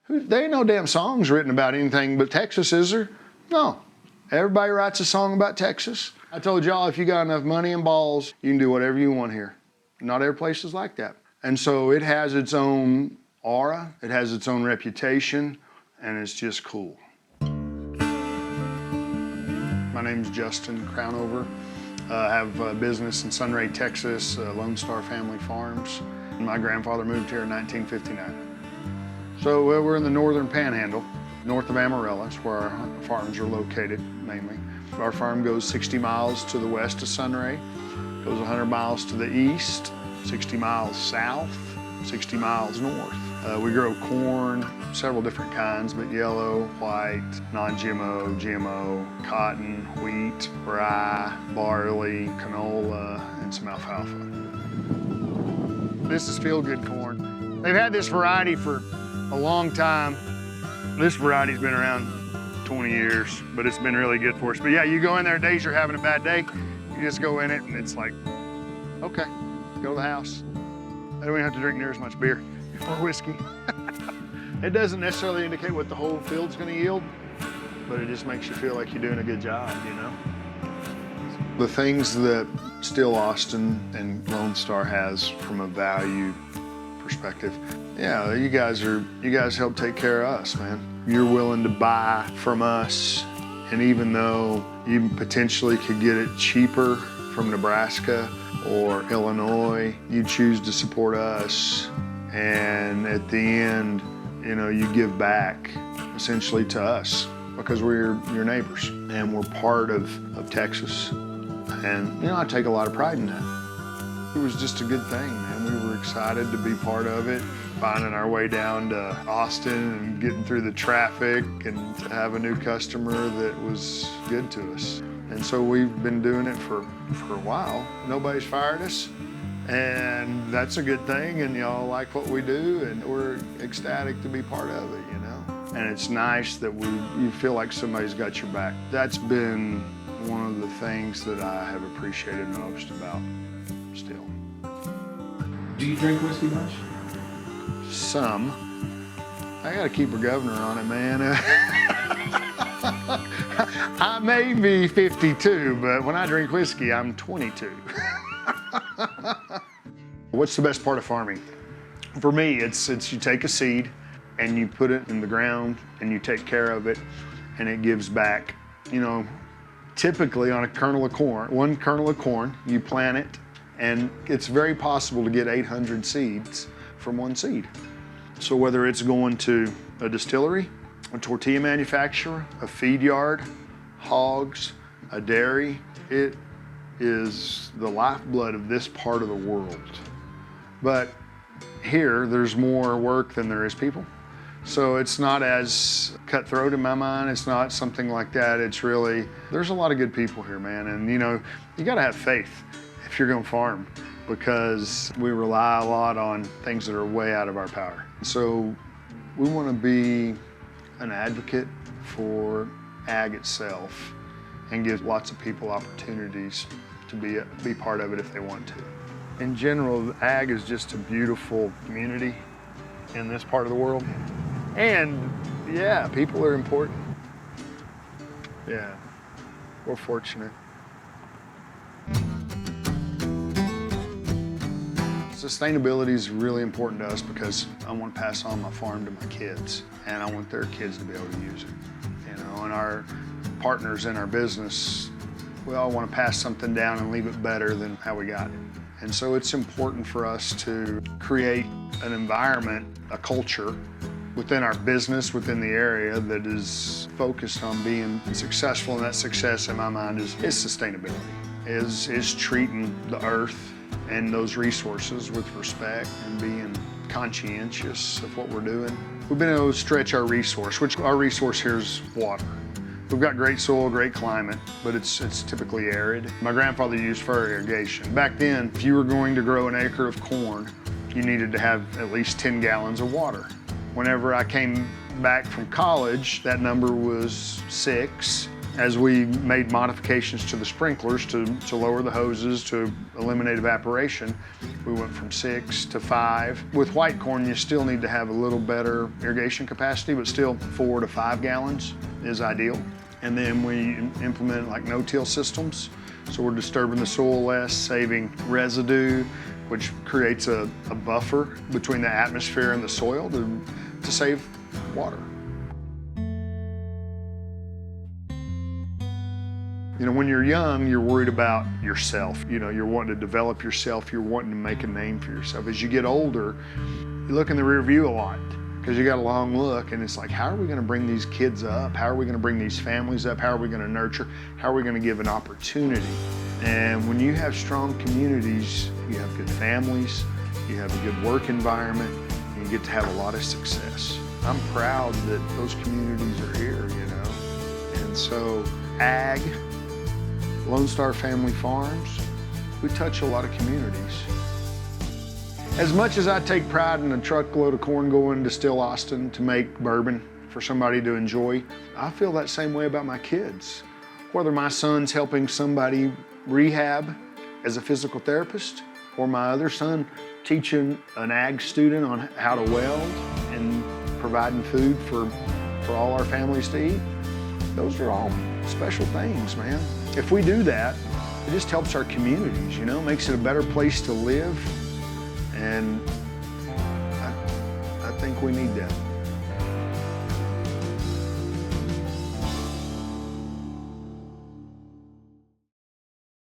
There ain't no damn songs written about anything but Texas, is there? No. Everybody writes a song about Texas. I told y'all, if you got enough money and balls, you can do whatever you want here. Not every place is like that. And so it has its own aura, it has its own reputation, and it's just cool. My name's Justin Crownover. I have a business in Sunray, Texas, Lonestar Family Farms. My grandfather moved here in 1959. So we're in the northern panhandle, north of Amarillo. That's where our farms are located, mainly. Our farm goes 60 miles to the west of Sunray, goes 100 miles to the east, 60 miles south, 60 miles north. We grow corn, several different kinds, but yellow, white, non-GMO, GMO, cotton, wheat, rye, barley, canola, and some alfalfa. This is feel-good corn. They've had this variety for a long time. This variety's been around 20 years, but it's been really good for us. But yeah, you go in there days you're having a bad day, you just go in it and it's like, okay, go to the house. I don't have to drink near as much beer or whiskey. It doesn't necessarily indicate what the whole field's gonna yield, but it just makes you feel like you're doing a good job, you know? The things that Still Austin and Lonestar has from a value perspective, yeah, you guys help take care of us, man. You're willing to buy from us, and even though you potentially could get it cheaper from Nebraska or Illinois, you choose to support us, and at the end, you know, you give back essentially to us because we're your neighbors and we're part of Texas. And, you know, I take a lot of pride in that. It was just a good thing, man. We were excited to be part of it, finding our way down to Austin and getting through the traffic and to have a new customer that was good to us. And so we've been doing it for a while. Nobody's fired us, and that's a good thing, and y'all like what we do, and we're ecstatic to be part of it, you know? And it's nice that you feel like somebody's got your back. That's been one of the things that I have appreciated most about Still. Do you drink whiskey much? Some. I gotta keep a governor on it, man. I may be 52, but when I drink whiskey, I'm 22. What's the best part of farming? For me, it's you take a seed and you put it in the ground and you take care of it and it gives back. You know, typically on a kernel of corn, one kernel of corn, you plant it, and it's very possible to get 800 seeds from one seed. So whether it's going to a distillery, a tortilla manufacturer, a feed yard, hogs, a dairy, it is the lifeblood of this part of the world. But here, there's more work than there is people. So it's not as cutthroat in my mind. It's not something like that. It's really, there's a lot of good people here, man. And you know, you gotta have faith if you're gonna farm, because we rely a lot on things that are way out of our power. So we wanna be an advocate for ag itself and give lots of people opportunities to be part of it if they want to. In general, ag is just a beautiful community in this part of the world. And yeah, people are important. Yeah, we're fortunate. Sustainability is really important to us because I want to pass on my farm to my kids, and I want their kids to be able to use it. You know, and our partners in our business, we all want to pass something down and leave it better than how we got it. And so it's important for us to create an environment, a culture within our business, within the area that is focused on being successful. And that success in my mind is sustainability, is treating the earth and those resources with respect and being conscientious of what we're doing. We've been able to stretch our resource, which our resource here is water. We've got great soil, great climate, but it's typically arid. My grandfather used furrow irrigation. Back then, if you were going to grow an acre of corn, you needed to have at least 10 gallons of water. Whenever I came back from college, that number was 6. As we made modifications to the sprinklers to lower the hoses, to eliminate evaporation, we went from 6 to 5. With white corn, you still need to have a little better irrigation capacity, but still 4 to 5 gallons is ideal. And then we implemented like no-till systems. So we're disturbing the soil less, saving residue, which creates a buffer between the atmosphere and the soil to save water. You know, when you're young, you're worried about yourself. You know, you're wanting to develop yourself, you're wanting to make a name for yourself. As you get older, you look in the rear view a lot because you got a long look, and it's like, how are we gonna bring these kids up? How are we gonna bring these families up? How are we gonna nurture? How are we gonna give an opportunity? And when you have strong communities, you have good families, you have a good work environment, and you get to have a lot of success. I'm proud that those communities are here, you know? And so, ag, Lonestar Family Farms, we touch a lot of communities. As much as I take pride in a truckload of corn going to Still Austin to make bourbon for somebody to enjoy, I feel that same way about my kids. Whether my son's helping somebody rehab as a physical therapist, or my other son teaching an ag student on how to weld and providing food for all our families to eat, those are all special things, man. If we do that, it just helps our communities, you know, makes it a better place to live. And I think we need that.